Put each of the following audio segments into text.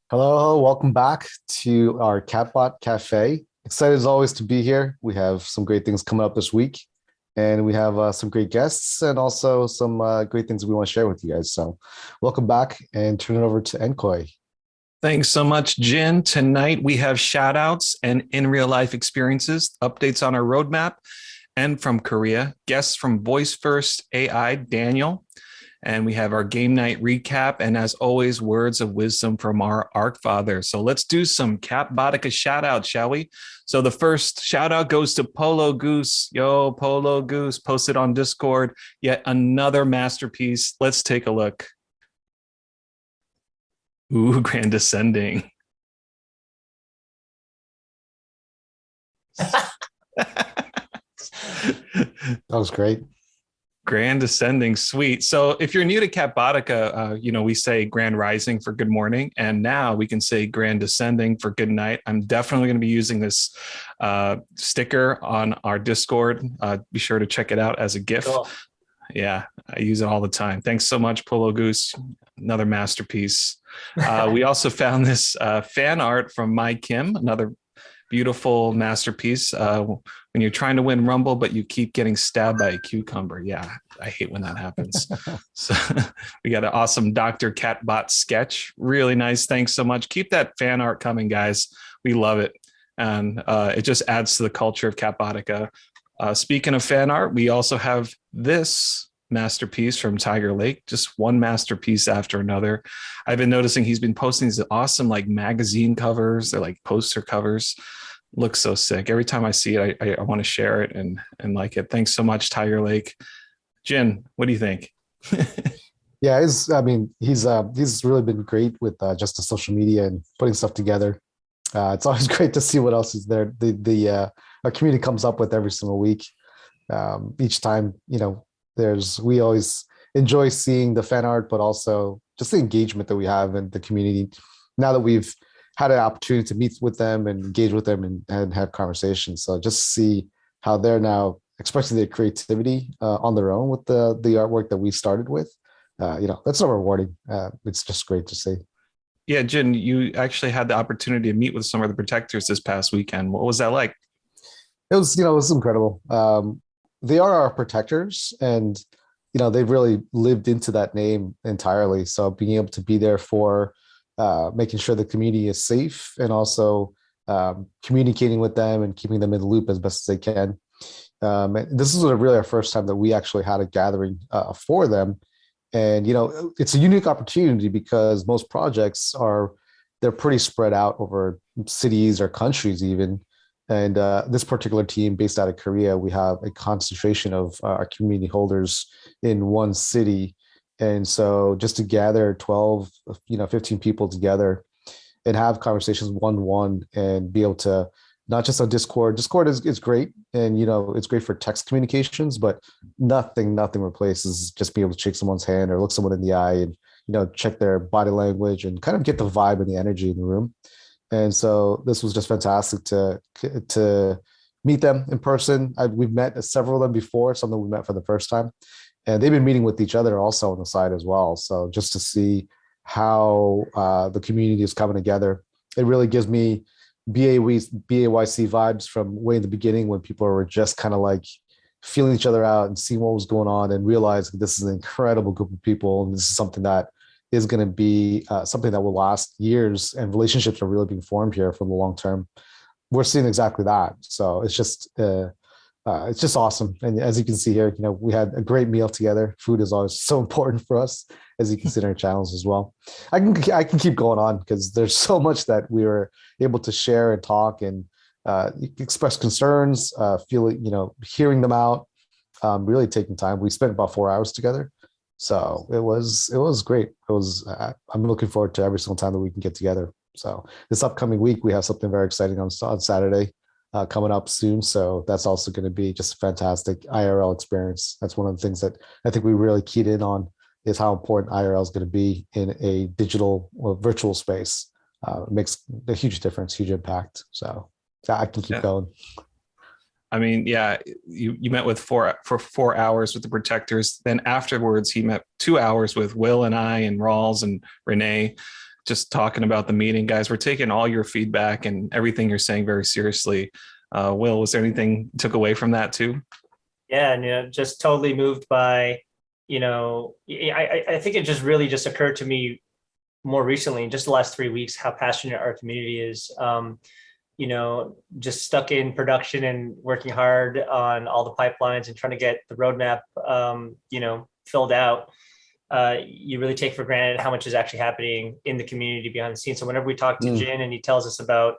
Hello, welcome back to our Catbot Cafe. Excited as always to be here. We have some great things coming up this week, and we have some great guests and also some great things we want to share with you guys. So, welcome back and turn it over to Enkoi. Thanks so much, Jin. Tonight we have shout outs and in real life experiences, updates on our roadmap, and from Korea, guests from Voice First AI, Daniel. And we have our game night recap. And as always, words of wisdom from our Arc Father. So let's do some Catbotica shout outs, shall we? So the first shout out goes to Polo Goose. Yo, Polo Goose, posted on Discord. Yet another masterpiece. Let's take a look. Ooh, Grand Descending. That was great. Grand Descending, sweet. So if you're new to Catbotica, we say Grand Rising for good morning, and now we can say Grand Descending for good night. I'm definitely going to be using this sticker on our Discord. Be sure to check it out as a GIF. Cool. Yeah, I use it all the time. Thanks so much, Polo Goose. Another masterpiece. We also found this fan art from My Kim, another beautiful masterpiece. When you're trying to win Rumble, but you keep getting stabbed by a cucumber. Yeah, I hate when that happens. So we got an awesome Dr. Catbot sketch. Really nice. Thanks so much. Keep that fan art coming, guys. We love it. And it just adds to the culture of Catbotica. Speaking of fan art, we also have this masterpiece from Tiger Lake, just one masterpiece after another. I've been noticing he's been posting these awesome like magazine covers. They're like poster covers. Looks so sick. Every time I see it, I want to share it and like it. Thanks so much, Tiger Lake. Jin, what do you think? Yeah, he's really been great with just the social media and putting stuff together. It's always great to see what else is there. Our community comes up with every single week. Each time, we always enjoy seeing the fan art, but also just the engagement that we have in the community. Now that we've had an opportunity to meet with them and engage with them and have conversations, so just see how they're now expressing their creativity on their own with the artwork that we started with. That's so rewarding. It's just great to see. Yeah, Jin, you actually had the opportunity to meet with some of the protectors this past weekend. What was that like? It was incredible. They are our protectors, and they've really lived into that name entirely. So being able to be there for making sure the community is safe, and also communicating with them and keeping them in the loop as best as they can. And this is really our first time that we actually had a gathering for them. And it's a unique opportunity because most projects they're pretty spread out over cities or countries even. And this particular team based out of Korea, we have a concentration of our community holders in one city. And so just to gather 12, 15 people together and have conversations one-to-one and be able to, not just on Discord is great. And, it's great for text communications, but nothing replaces just being able to shake someone's hand or look someone in the eye and, check their body language and kind of get the vibe and the energy in the room. And so this was just fantastic to meet them in person. We've met several of them before, some that we met for the first time, and they've been meeting with each other also on the side as well. So just to see how the community is coming together, it really gives me BAYC vibes from way in the beginning when people were just kind of like feeling each other out and seeing what was going on and realizing this is an incredible group of people. And this is something that is going to be something that will last years, and relationships are really being formed here for the long term. We're seeing exactly that. So it's just awesome. And as you can see here, we had a great meal together. Food is always so important for us, as you can see in our channels as well. I can keep going on because there's so much that we were able to share and talk and express concerns, hearing them out, really taking time. We spent about 4 hours together. So it was great. I'm looking forward to every single time that we can get together. So this upcoming week, we have something very exciting on Saturday coming up soon. So that's also going to be just a fantastic IRL experience. That's one of the things that I think we really keyed in on, is how important IRL is going to be in a digital or virtual space. It makes a huge difference, huge impact. So I can keep going. I mean, yeah, you met with for 4 hours with the protectors. Then afterwards, he met 2 hours with Will and I and Rawls and Renee just talking about the meeting, guys. We're taking all your feedback and everything you're saying very seriously. Will, was there anything you took away from that too? Yeah, and just totally moved by, I think it just really just occurred to me more recently, in just the last 3 weeks, how passionate our community is. Just stuck in production and working hard on all the pipelines and trying to get the roadmap, filled out. You really take for granted how much is actually happening in the community behind the scenes. So whenever we talk to Mm. Jin and he tells us about,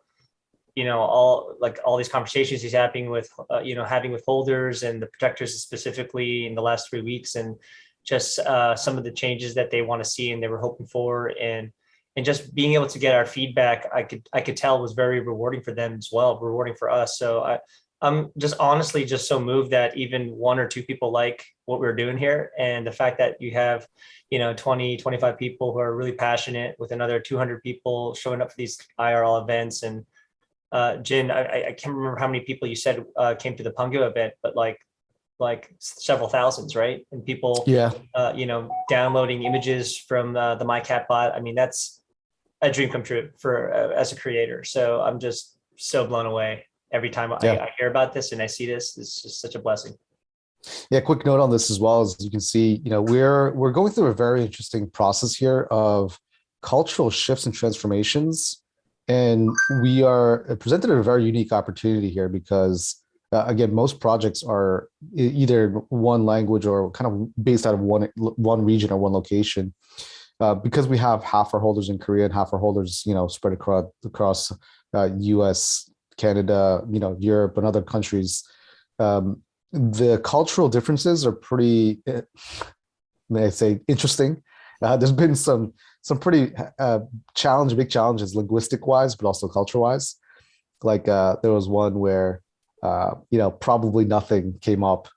all these conversations he's having with, having with holders and the protectors specifically in the last 3 weeks, and just some of the changes that they want to see and they were hoping for, and just being able to get our feedback, I could tell was very rewarding for them as well, rewarding for us. So I'm just honestly just so moved that even one or two people like what we're doing here, and the fact that you have 20, 25 people who are really passionate, with another 200 people showing up for these IRL events. And Jin, I can't remember how many people you said came to the Pungo event, but like several thousands, right? And people, Yeah. downloading images from the My Catbot. I mean, that's a dream come true for as a creator. So I'm just so blown away every time Yeah. I hear about this and I see this. It's just such a blessing. Yeah, quick note on this as well. As you can see, we're going through a very interesting process here of cultural shifts and transformations, and we are presented a very unique opportunity here because, again, most projects are either one language or kind of based out of one region or one location. Because we have half our holders in Korea and half our holders, spread across U.S., Canada, Europe, and other countries. The cultural differences are pretty, may I say, interesting. There's been some pretty big challenges linguistic wise, but also culture wise. Like there was one where probably nothing came up,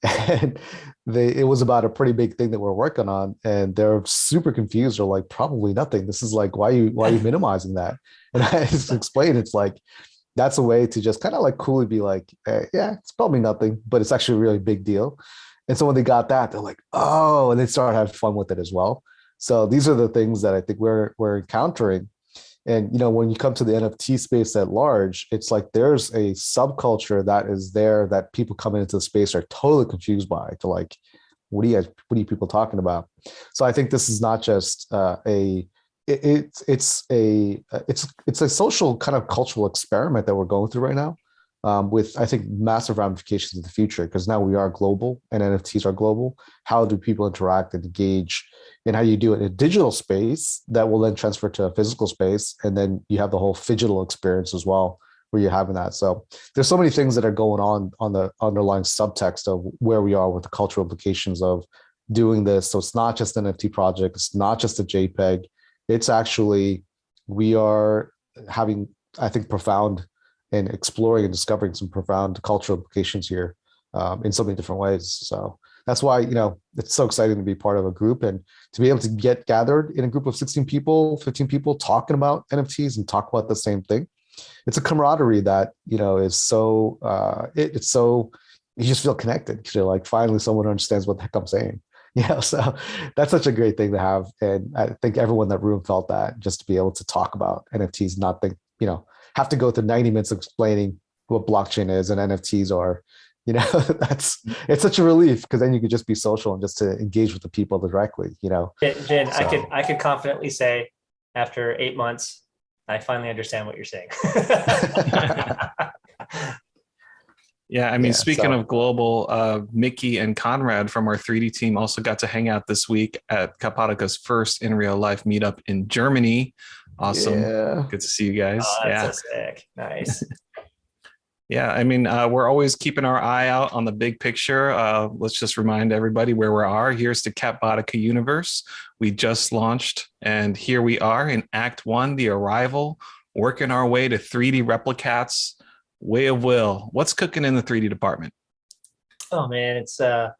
and it was about a pretty big thing that we're working on, and they're super confused. They're like, probably nothing. This is like, why are you minimizing that? And I just explained, it's like, that's a way to just kind of like coolly be like, yeah, it's probably nothing, but it's actually a really big deal. And so when they got that, they're like, oh, and they started having fun with it as well. So these are the things that I think we're encountering. And when you come to the NFT space at large, it's like there's a subculture that is there that people coming into the space are totally confused by. To like, what are you people talking about? So I think this is not just it's a social kind of cultural experiment that we're going through right now, with, I think, massive ramifications in the future, because now we are global and NFTs are global. How do people interact and engage, and how you do it in a digital space that will then transfer to a physical space, and then you have the whole phygital experience as well, where you're having that. So there's so many things that are going on the underlying subtext of where we are with the cultural implications of doing this. So it's not just an NFT project, it's not just a JPEG. It's actually, we are having, I think, profound and exploring and discovering some profound cultural implications here, in so many different ways. So that's why, it's so exciting to be part of a group and to be able to get gathered in a group of 16 people, 15 people talking about NFTs and talk about the same thing. It's a camaraderie that, is so, it's so, you just feel connected because you're like, finally someone understands what the heck I'm saying. So that's such a great thing to have. And I think everyone in that room felt that, just to be able to talk about NFTs, not think, have to go through 90 minutes explaining what blockchain is and NFTs are, it's such a relief, because then you could just be social and just to engage with the people directly, Jin, So. I could confidently say after 8 months, I finally understand what you're saying. Yeah, I mean, Yeah, speaking so of global, Mickey and Conrad from our 3D team also got to hang out this week at Kapatika's first in real life meetup in Germany. Awesome. yeah. Good to see you guys. Oh, that's Yeah. so sick. Nice. Yeah, I mean, we're always keeping our eye out on the big picture. Let's just remind everybody where we are. Here's the Catbotica universe. We just launched, and here we are in Act 1, The Arrival, working our way to 3D replicats. Way of Will. What's cooking in the 3D department? Oh man, it's going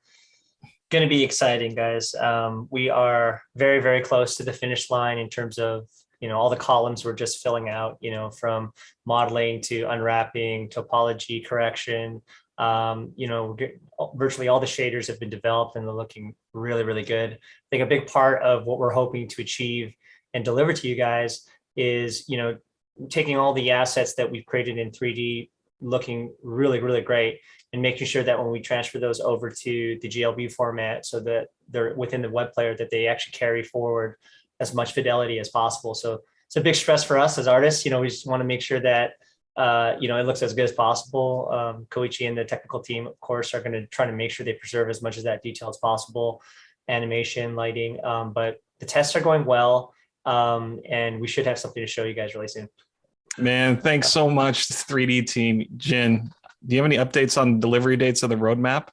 to be exciting, guys. We are very, very close to the finish line in terms of, all the columns we're just filling out, from modeling to unwrapping, topology correction. Virtually all the shaders have been developed and they're looking really, really good. I think a big part of what we're hoping to achieve and deliver to you guys is, taking all the assets that we've created in 3D, looking really, really great, and making sure that when we transfer those over to the GLB format, so that they're within the web player, that they actually carry forward as much fidelity as possible. So it's a big stress for us as artists. We just want to make sure that it looks as good as possible. Koichi and the technical team, of course, are going to try to make sure they preserve as much of that detail as possible, animation, lighting. But the tests are going well, and we should have something to show you guys really soon. Man, thanks so much, 3D team. Jin, do you have any updates on delivery dates of the roadmap?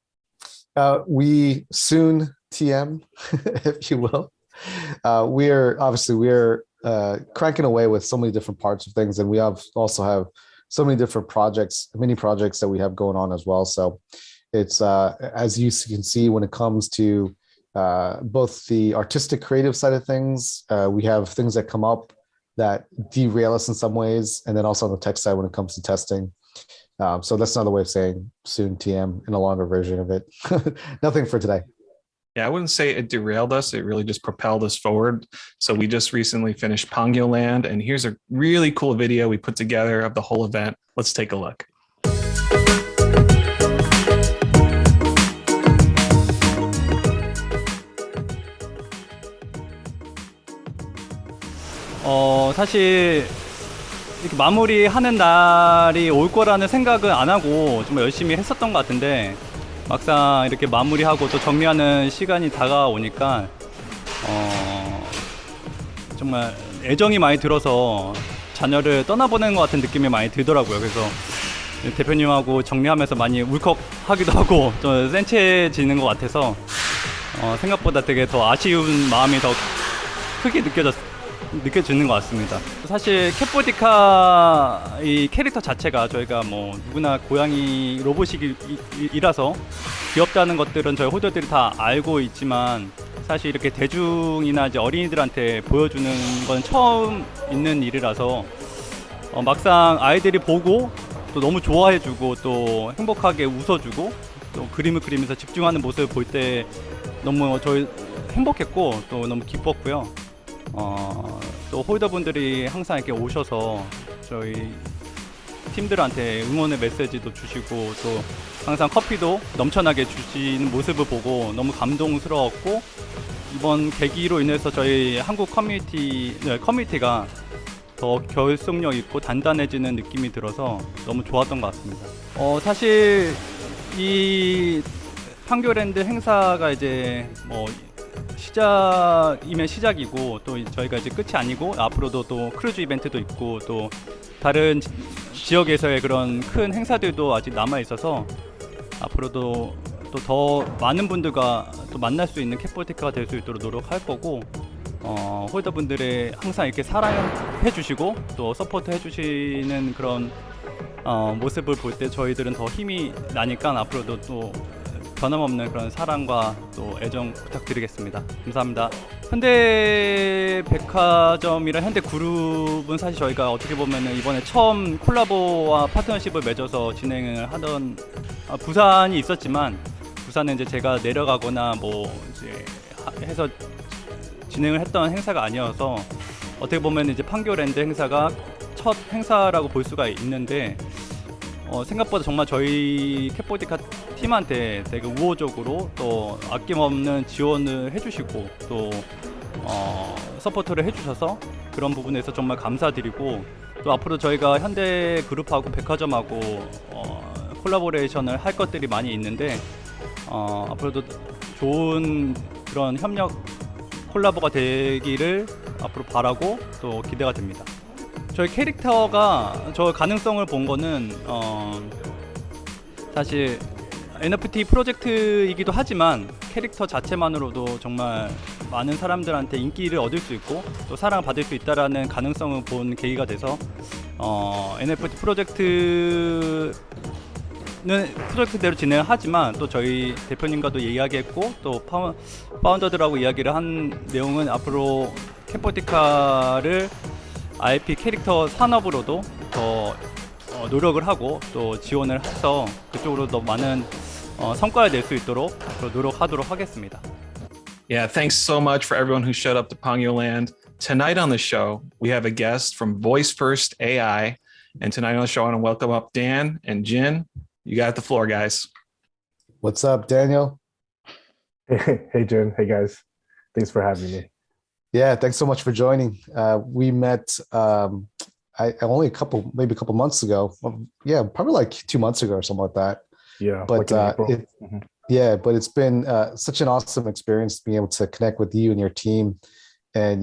We soon TM, if you will. We're cranking away with so many different parts of things, and we also have so many different mini projects that we have going on as well. So it's as you can see, when it comes to both the artistic creative side of things, we have things that come up that derail us in some ways, and then also on the tech side when it comes to testing. So that's another way of saying soon TM in a longer version of it. Nothing for today. Yeah, I wouldn't say it derailed us. It really just propelled us forward. So we just recently finished Pangyo Land, and here's a really cool video we put together of the whole event. Let's take a look. 사실 이렇게 마무리하는 날이 올 거라는 생각은 안 하고 정말 열심히 했었던 것 같은데, 막상 이렇게 마무리하고 또 정리하는 시간이 다가오니까 정말 애정이 많이 들어서 자녀를 떠나보낸 것 같은 느낌이 많이 들더라고요. 그래서 대표님하고 정리하면서 많이 울컥하기도 하고 좀 센치해지는 것 같아서 생각보다 되게 더 아쉬운 마음이 더 크게 느껴지는 것 같습니다. 사실 캣보디카 이 캐릭터 자체가 저희가 뭐 누구나 고양이 로봇이라서 귀엽다는 것들은 저희 홀더들이 다 알고 있지만, 사실 이렇게 대중이나 이제 어린이들한테 보여주는 건 처음 있는 일이라서 막상 아이들이 보고 또 너무 좋아해주고 또 행복하게 웃어주고 또 그림을 그리면서 집중하는 모습을 볼 때 너무 저희 행복했고 또 너무 기뻤고요. 또 홀더분들이 항상 이렇게 오셔서 저희 팀들한테 응원의 메시지도 주시고 또 항상 커피도 넘쳐나게 주시는 모습을 보고 너무 감동스러웠고, 이번 계기로 인해서 저희 한국 커뮤니티가 더 결속력 있고 단단해지는 느낌이 들어서 너무 좋았던 것 같습니다. 사실 이 판교랜드 행사가 이제 뭐 시작이면 시작이고 또 저희가 이제 끝이 아니고 앞으로도 또 크루즈 이벤트도 있고 또 다른 지역에서의 그런 큰 행사들도 아직 남아 있어서 앞으로도 또 더 많은 분들과 또 만날 수 있는 캣보디카가 될 수 있도록 노력할 거고, 홀더분들의 항상 이렇게 사랑해 주시고 또 서포트 해 주시는 그런 모습을 볼 때 저희들은 더 힘이 나니까 앞으로도 또 변함없는 그런 사랑과 또 애정 부탁드리겠습니다. 감사합니다. 현대백화점이랑 현대그룹은 사실 저희가 어떻게 보면 이번에 처음 콜라보와 파트너십을 맺어서 진행을 하던 부산이 있었지만, 부산은 이제 제가 내려가거나 뭐 이제 해서 진행을 했던 행사가 아니어서 어떻게 보면 이제 판교랜드 행사가 첫 행사라고 볼 수가 있는데, 생각보다 정말 저희 캣보디카 팀한테 되게 우호적으로 또 아낌없는 지원을 해주시고 또 서포트를 해주셔서 그런 부분에서 정말 감사드리고, 또 앞으로 저희가 현대그룹하고 백화점하고 콜라보레이션을 할 것들이 많이 있는데 앞으로도 좋은 그런 협력 콜라보가 되기를 앞으로 바라고 또 기대가 됩니다. 저희 캐릭터가 저 가능성을 본 거는 사실 NFT 프로젝트이기도 하지만 캐릭터 자체만으로도 정말 많은 사람들한테 인기를 얻을 수 있고 또 사랑을 받을 수 있다라는 가능성을 본 계기가 돼서 NFT 프로젝트대로 진행을 하지만 또 저희 대표님과도 이야기했고 또 파운더들하고 이야기를 한 내용은 앞으로 캣보디카를 IP 캐릭터 산업으로도 더 노력을 하고 또 지원을 해서 그쪽으로 더 많은 성과를 낼 수 있도록 앞으로 노력하도록 하겠습니다. Yeah, thanks so much for everyone who showed up to Pangyo Land. Tonight on the show, we have a guest from Voice First AI. And tonight on the show, I want to welcome up Dan and Jin. You got the floor, guys. What's up, Daniel? Hey, Jen. Hey, guys. Thanks for having me. Yeah, thanks so much for joining. We met only maybe a couple months ago. Well, yeah, probably like 2 months ago or something like that. Yeah, But like in April. yeah, but it's been such an awesome experience being able to connect with you and your team. And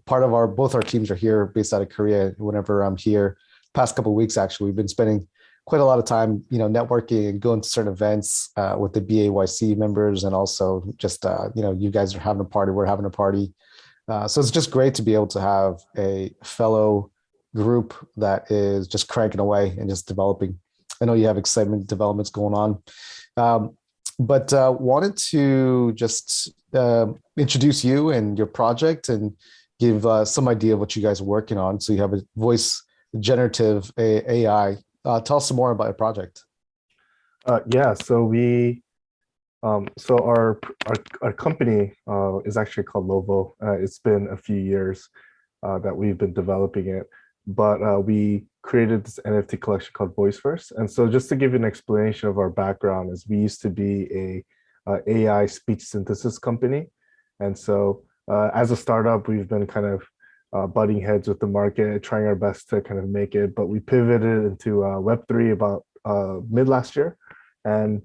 part of both our teams are here, based out of Korea. Whenever I'm here, past couple of weeks actually, we've been spending quite a lot of time, networking and going to certain events with the BAYC members, and also just you guys are having a party, we're having a party. So it's just great to be able to have a fellow group that is just cranking away and just developing. I know you have excitement developments going on, but wanted to just introduce you and your project and give some idea of what you guys are working on. So you have a voice generative AI. Tell us some more about your project. Yeah, so our company is actually called Lovo. It's been a few years that we've been developing it, but we created this NFT collection called Voice First. And so just to give you an explanation of our background, is we used to be a AI speech synthesis company. And so as a startup, we've been kind of butting heads with the market, trying our best to kind of make it, but we pivoted into Web3 about mid last year. And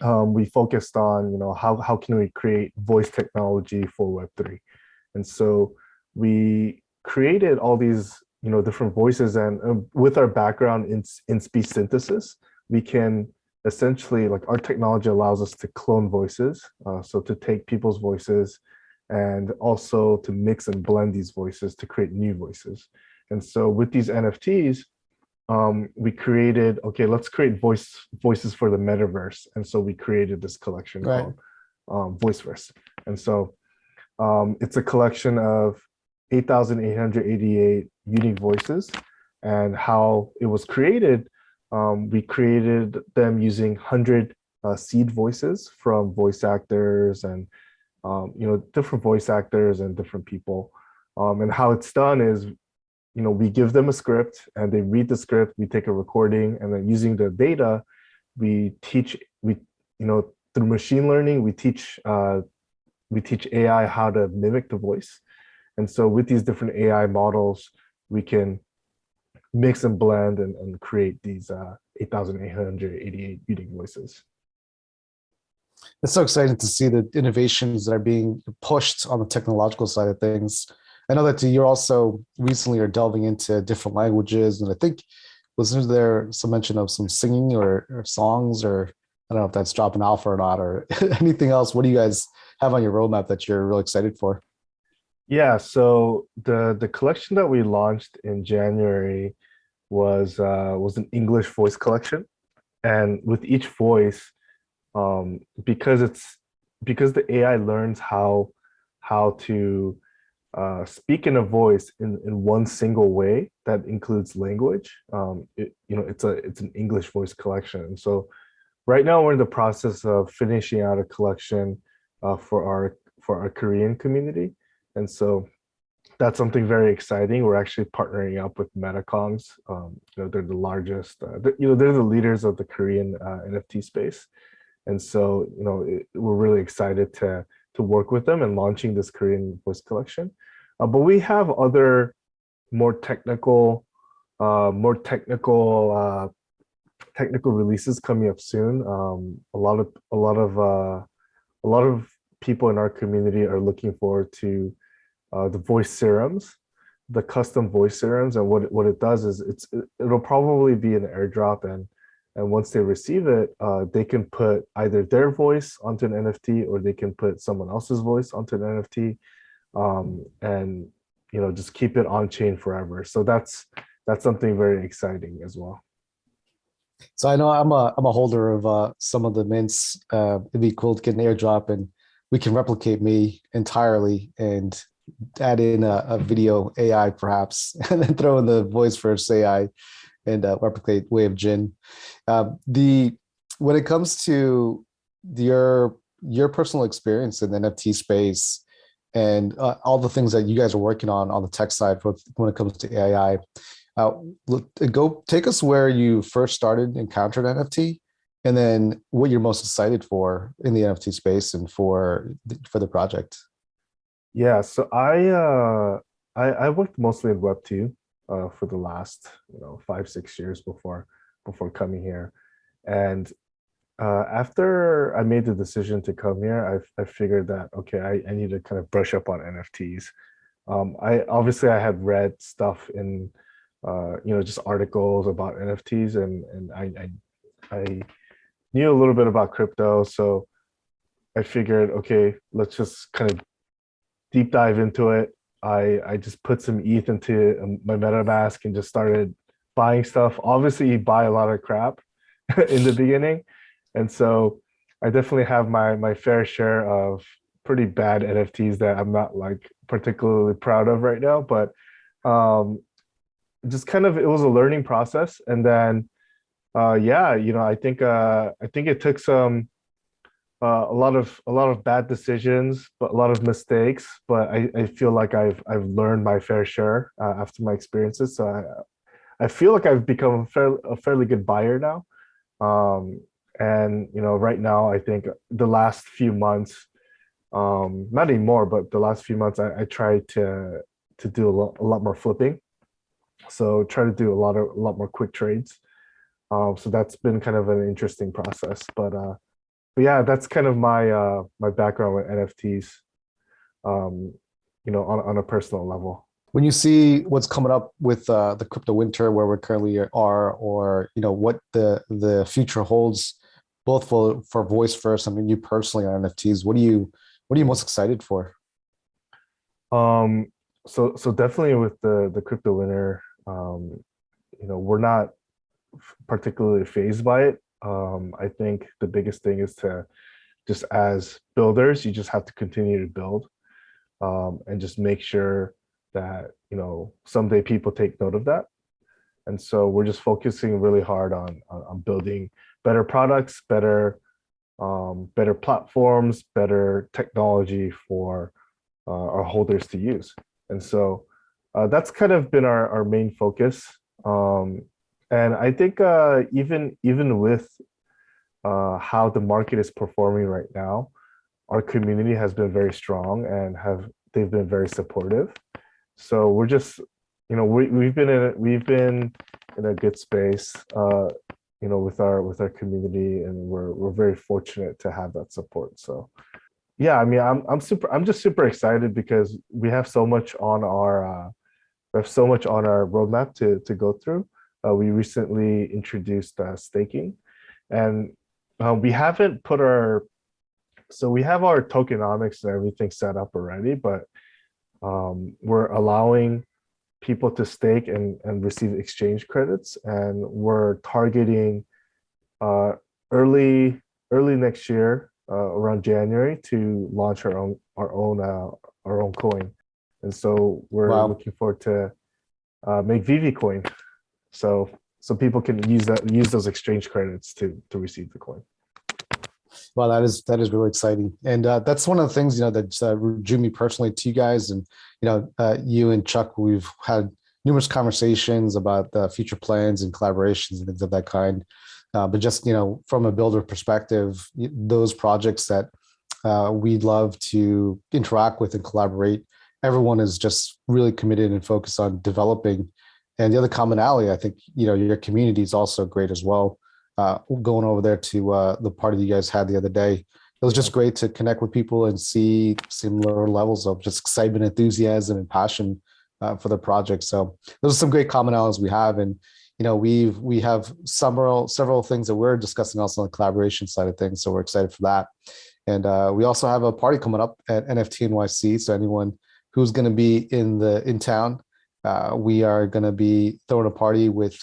we focused on, how can we create voice technology for Web3? And so we created all these, different voices, and with our background in speech synthesis, we can essentially, like, our technology allows us to clone voices. So to take people's voices and also to mix and blend these voices to create new voices. And so with these NFTs, we created, okay, let's create voices for the metaverse. And so we created this collection called Voice First. And so it's a collection of 8,888 unique voices. And how it was created, we created them using 100 seed voices from voice actors and different voice actors and different people. And how it's done is, we give them a script and they read the script, we take a recording, and then using the data, through machine learning, we teach AI how to mimic the voice. And so with these different AI models, we can mix and blend and create these 8,888 unique voices. It's so exciting to see the innovations that are being pushed on the technological side of things. I know that you're also recently are delving into different languages, and I think wasn't there some mention of some singing or songs, or I don't know if that's dropping alpha or not, or anything else. What do you guys have on your roadmap that you're really excited for? Yeah, so the collection that we launched in January was an English voice collection, and with each voice, because the AI learns how to speak in a voice in one single way that includes language. It's an English voice collection. And so right now we're in the process of finishing out a collection for our Korean community. And so that's something very exciting. We're actually partnering up with Metacongs. They're the largest, they're the leaders of the Korean NFT space. And so, we're really excited to work with them and launching this Korean voice collection. But we have other more technical releases coming up soon. A lot of people in our community are looking forward to the voice serums, the custom voice serums, and what it does is it'll probably be an airdrop, and once they receive it, they can put either their voice onto an NFT or they can put someone else's voice onto an NFT, and just keep it on chain forever. So that's something very exciting as well. So I know I'm a holder of some of the mints. It'd be cool to get an airdrop, and we can replicate me entirely and add in a video AI perhaps, and then throw in the Voice First AI and replicate Way of Jin. When it comes to your personal experience in the NFT space and all the things that you guys are working on the tech side when it comes to AI. Go take us where you first started encountered NFT, and then what you're most excited for in the NFT space and for the project. Yeah, so I worked mostly in Web2 for the last 5-6 years before coming here, and after I made the decision to come here, I figured that okay, I need to kind of brush up on NFTs. I had read stuff in just articles about NFTs, and I knew a little bit about crypto, so I figured okay, let's just kind of deep dive into it. I just put some ETH into my MetaMask and just started buying stuff. Obviously, you buy a lot of crap in the beginning, and so I definitely have my fair share of pretty bad NFTs that I'm not like particularly proud of right now. But just kind of it was a learning process, and then yeah, I think it took some a lot of bad decisions, but a lot of mistakes. But I feel like I've learned my fair share after my experiences. So I feel like I've become a fairly good buyer now. And right now I think the last few months, not anymore, but the last few months I try to do a lot more flipping. So try to do a lot more quick trades. So that's been kind of an interesting process. But yeah, that's kind of my background with NFTs, on a personal level. When you see what's coming up with the crypto winter where we currently are, or what the future holds, both for voice first, I mean you personally on NFTs, what are you most excited for? So definitely with the crypto winter, we're not particularly phased by it. I think the biggest thing is to just as builders, you just have to continue to build, and just make sure that someday people take note of that. And so we're just focusing really hard on building better products, better platforms, better technology for our holders to use. And so that's kind of been our main focus. And I think even with how the market is performing right now, our community has been very strong and they've been very supportive. So we're just we've been in a good space with our community, and we're very fortunate to have that support. So yeah, I mean I'm just super excited because we have so much on our roadmap to go through. We recently introduced staking, and we haven't put we have our tokenomics and everything set up already, but we're allowing people to stake and receive exchange credits, and we're targeting early next year, around January, to launch our own coin. And so we're Wow. looking forward to make VV coin, so people can use those exchange credits to receive the coin. Well, that is really exciting, and that's one of the things that drew me personally to you guys, and you and Chuck, we've had numerous conversations about the future plans and collaborations and things of that kind. But just from a builder perspective, those projects that we'd love to interact with and collaborate, everyone is just really committed and focused on developing. And the other commonality, I think, your community is also great as well. Going over there to the party you guys had the other day, it was just great to connect with people and see similar levels of just excitement, enthusiasm, and passion for the project. So those are some great commonalities we have, and we have several things that we're discussing also on the collaboration side of things. So we're excited for that, and we also have a party coming up at NFT NYC. So anyone who's going to be in town, we are going to be throwing a party with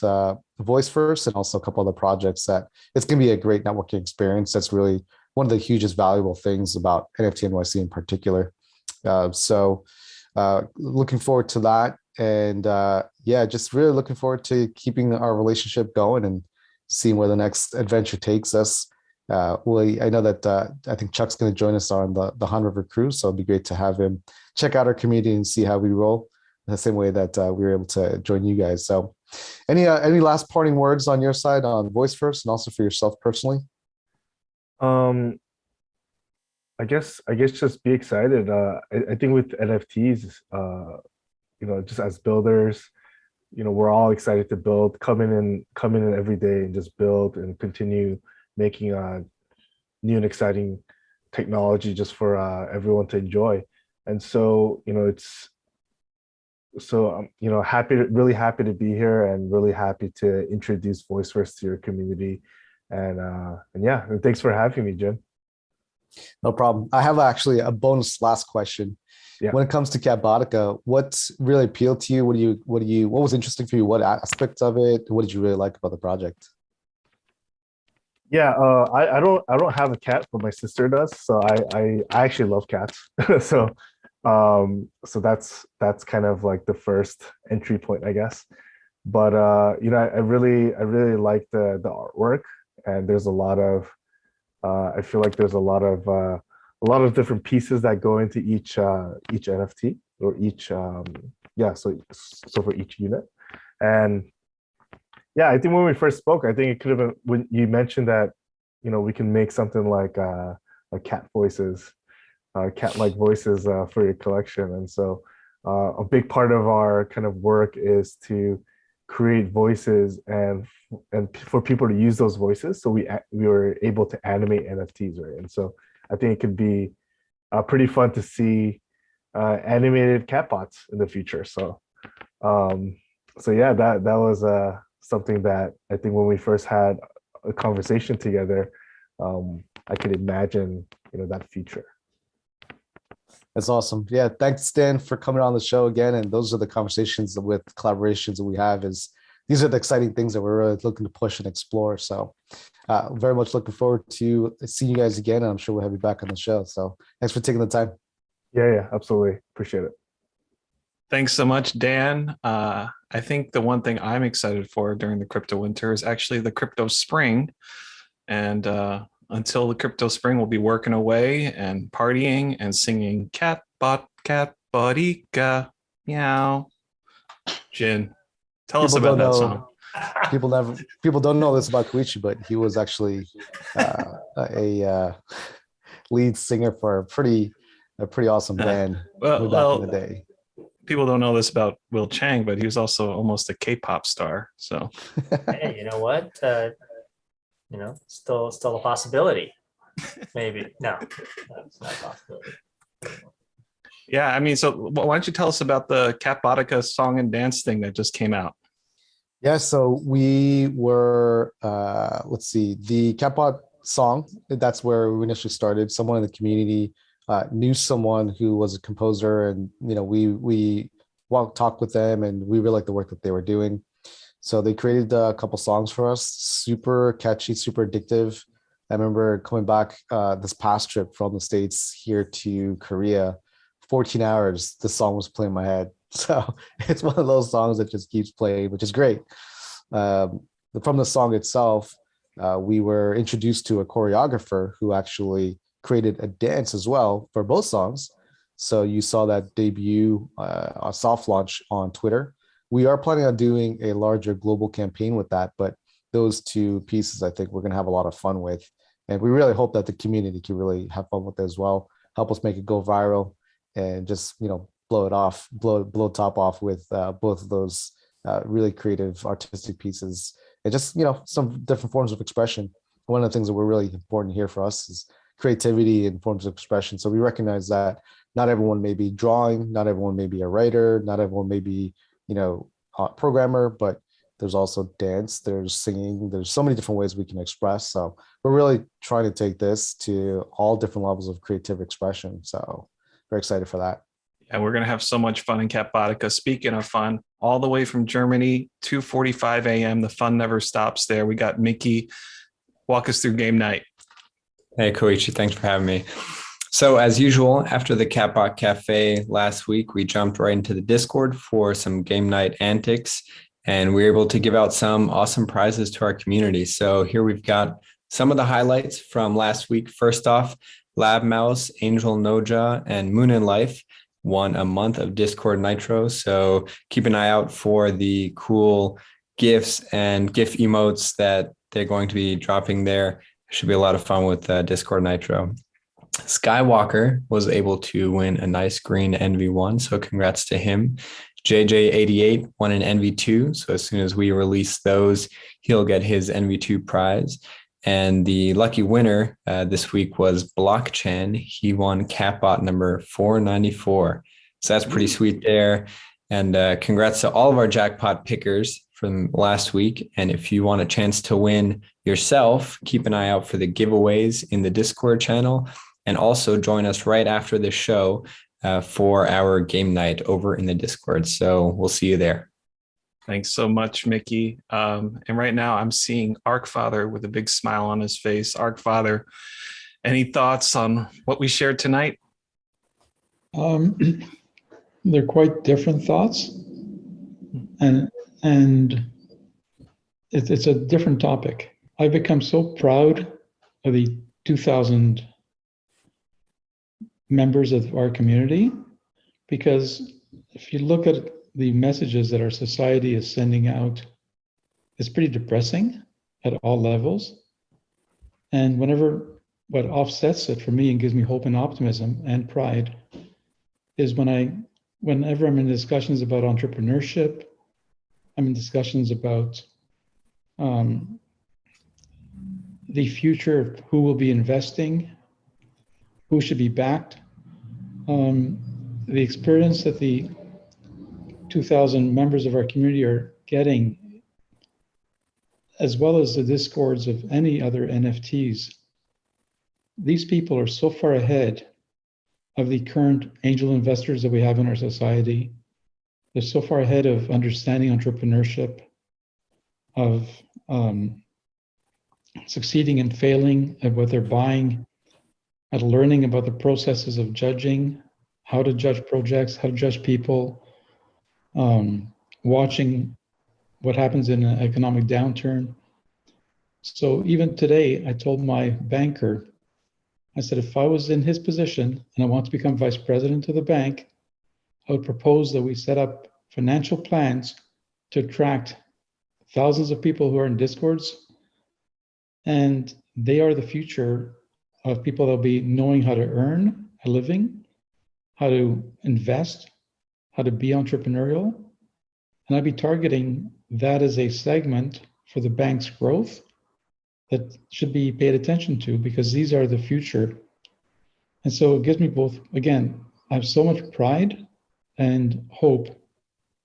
Voice First and also a couple other projects that it's going to be a great networking experience. That's really one of the hugest valuable things about NFT NYC in particular. So looking forward to that. And yeah, just really looking forward to keeping our relationship going and seeing where the next adventure takes us. I know that I think Chuck's going to join us on the Han River cruise, so it'd be great to have him check out our community and see how we roll the same way that we were able to join you guys. So, any last parting words on your side on Voice First and also for yourself personally? Um, I guess just be excited. I think with NFTs, just as builders, we're all excited to build, come in every day and just build and continue making new and exciting technology just for everyone to enjoy. And so, it's so I'm really happy to be here and really happy to introduce Voice First to your community. And yeah, and thanks for having me, Jim. No problem. I have actually a bonus last question. Yeah. When it comes to Catbotica, what really appealed to you? What was interesting for you? What aspects of it? What did you really like about the project? Yeah, I don't have a cat, but my sister does. So I actually love cats. So so that's kind of like the first entry point, I guess. But I really like the artwork, and there's a lot of I feel like there's a lot of different pieces that go into each NFT or each so for each unit. And yeah, I think when we first spoke, I think it could have been when you mentioned that, we can make something like cat voices, cat-like voices for your collection. And so a big part of our kind of work is to create voices and for people to use those voices. So we were able to animate NFTs, right? And so I think it could be pretty fun to see animated catbots in the future. So yeah, that was something that I think when we first had a conversation together, I could imagine that future. That's awesome. Yeah, thanks, Dan, for coming on the show again. And those are the conversations with collaborations that we have. These are the exciting things that we're really looking to push and explore. So, very much looking forward to seeing you guys again. And I'm sure we'll have you back on the show. So, thanks for taking the time. Yeah, absolutely. Appreciate it. Thanks so much, Dan. I think the one thing I'm excited for during the crypto winter is actually the crypto spring. And until the crypto spring, we'll be working away and partying and singing Catbot, Catbotica, meow. Jin, tell us about that song. People don't know this about Koichi, but he was actually a lead singer for a pretty awesome band way back in the day. People don't know this about Will Chang, but he was also almost a K-pop star. So, hey, you know what? Still a possibility. Maybe no, it's not a possibility. Yeah, I mean, so why don't you tell us about the Catbotica song and dance thing that just came out? Yeah, so we were let's see, the Catbot song. That's where we initially started. Someone in the community knew someone who was a composer, and we talked with them, and we really liked the work that they were doing. So they created a couple songs for us, super catchy, super addictive. I remember coming back this past trip from the States here to Korea, 14 hours, this song was playing in my head. So it's one of those songs that just keeps playing, which is great. From the song itself, we were introduced to a choreographer who actually created a dance as well for both songs. So you saw that debut a soft launch on Twitter. We are planning on doing a larger global campaign with that, but those two pieces, I think we're going to have a lot of fun with. And we really hope that the community can really have fun with it as well, help us make it go viral and just, blow it off, blow top off with both of those really creative artistic pieces and just, some different forms of expression. One of the things that were really important here for us is creativity and forms of expression. So we recognize that not everyone may be drawing, not everyone may be a writer, not everyone may be, a programmer, but there's also dance, there's singing, there's so many different ways we can express. So we're really trying to take this to all different levels of creative expression. So very excited for that. Yeah, we're going to have so much fun in Catbotica. Speaking of fun, all the way from Germany, 2:45 a.m. The fun never stops there. We got Mickey. Walk us through game night. Hey, Koichi, thanks for having me. So as usual, after the Catbot Cafe last week, we jumped right into the Discord for some game night antics, and we were able to give out some awesome prizes to our community. So here we've got Some of the highlights from last week. First off, Lab Mouse, Angel Noja, and Moon in Life won a month of Discord Nitro. So keep an eye out for the cool GIFs and GIF emotes that they're going to be dropping there. Should be a lot of fun with Discord Nitro. Skywalker was able to win a nice green NV1, so congrats to him. JJ88 won an NV2, so as soon as we release those, he'll get his NV2 prize. And the lucky winner this week was Blockchan. He won Catbot number 494. So that's pretty sweet there. And congrats to all of our jackpot pickers from last week. And if you want a chance to win yourself, keep an eye out for the giveaways in the Discord channel. And also join us right after the show for our game night over in the Discord. So we'll see you there. Thanks so much, Mickey. And right now I'm seeing Arkfather with a big smile on his face. Arkfather, any thoughts on what we shared tonight? They're quite different thoughts, and it's a different topic. I've become so proud of the 2,000 members of our community, because if you look at the messages that our society is sending out, it's pretty depressing at all levels. And what offsets it for me and gives me hope and optimism and pride is whenever I'm in discussions about entrepreneurship, I'm in discussions about the future of who will be investing, who should be backed. The experience that the 2,000 members of our community are getting, as well as the discords of any other NFTs, these people are so far ahead of the current angel investors that we have in our society. They're so far ahead of understanding entrepreneurship, of succeeding and failing at what they're buying, at learning about the processes of judging, how to judge projects, how to judge people, watching what happens in an economic downturn. So even today, I told my banker, I said, if I was in his position and I want to become vice president of the bank, I would propose that we set up financial plans to attract thousands of people who are in discords. And they are the future of people that will be knowing how to earn a living, how to invest, how to be entrepreneurial. And I'd be targeting that as a segment for the bank's growth that should be paid attention to, because these are the future. And so it gives me both, again, I have so much pride and hope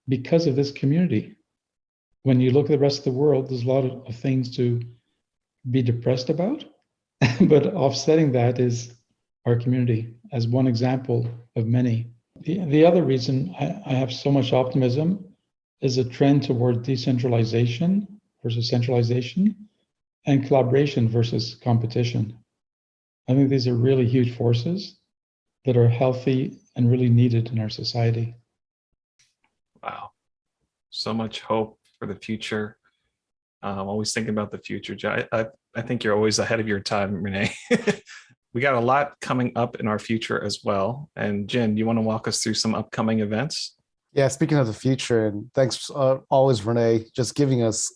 because of this community. When you look at the rest of the world, there's a lot of things to be depressed about, but offsetting that is our community as one example of many. The other reason I have so much optimism is a trend toward decentralization versus centralization, and collaboration versus competition. I think these are really huge forces that are healthy and really needed in our society. Wow. So much hope for the future. Always thinking about the future. I think you're always ahead of your time, Renee. We got a lot coming up in our future as well. And Jin, you want to walk us through some upcoming events? Yeah, speaking of the future, and thanks always, Renee, just giving us,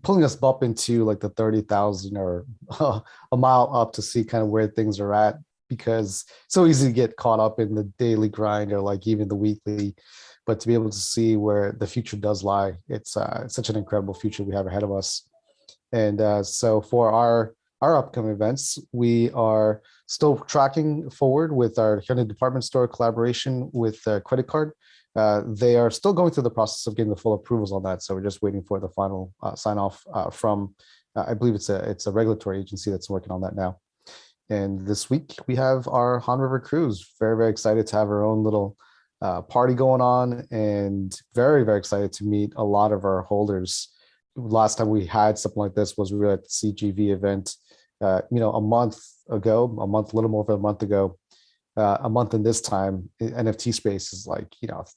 pulling us up into like the 30,000 or a mile up to see kind of where things are at, because it's so easy to get caught up in the daily grind or like even the weekly, but to be able to see where the future does lie, it's such an incredible future we have ahead of us. And so for our upcoming events, we are still tracking forward with our Hyundai department store collaboration with credit card. They are still going through the process of getting the full approvals on that, so we're just waiting for the final sign off from I believe it's a regulatory agency that's working on that now. And this week we have our Han River cruise. Very, very excited to have our own little party going on, and very, very excited to meet a lot of our holders. Last time we had something like this was we were at the CGV event, a little more than a month ago. A month in this time, NFT space is like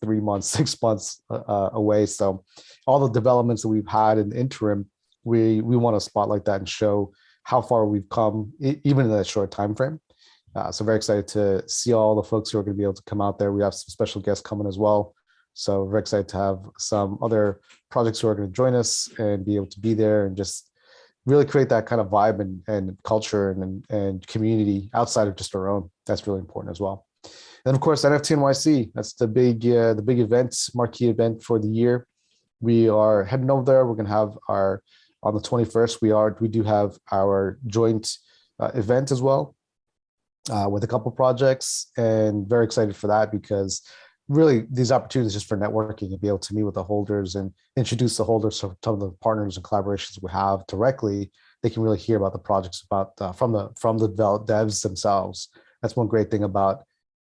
3 months, 6 months away. So all the developments that we've had in the interim, we want to spotlight that and show how far we've come, even in that short time frame. So very excited to see all the folks who are going to be able to come out there. We have some special guests coming as well. So very excited to have some other projects who are going to join us and be able to be there and just really create that kind of vibe and culture and community outside of just our own. That's really important as well. And of course, NFT NYC, that's the big event, marquee event for the year. We are heading over there. We're going to have on the 21st, we do have our joint event as well with a couple projects, and very excited for that because really these opportunities just for networking and be able to meet with the holders and introduce the holders to some of the partners and collaborations we have directly. They can really hear about the projects from the devs themselves. That's one great thing about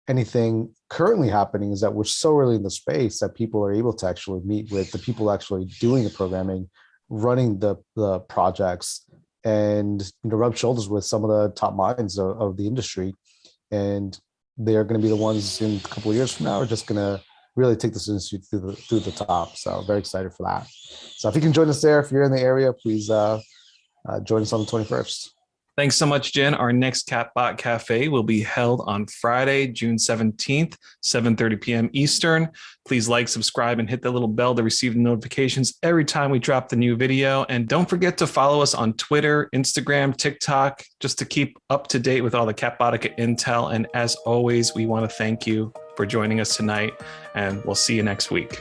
anything currently happening, is that we're so early in the space that people are able to actually meet with the people actually doing the programming, running the projects, and rub shoulders with some of the top minds of the industry. And they're going to be the ones in a couple of years from now are just going to really take this industry through the top. So very excited for that. So if you can join us there, if you're in the area, please join us on the 21st. Thanks so much, Jen. Our next Catbot Cafe will be held on Friday, June 17th, 7:30 p.m. Eastern. Please like, subscribe, and hit the little bell to receive the notifications every time we drop the new video. And don't forget to follow us on Twitter, Instagram, TikTok, just to keep up to date with all the Catbotica intel. And as always, we want to thank you for joining us tonight, and we'll see you next week.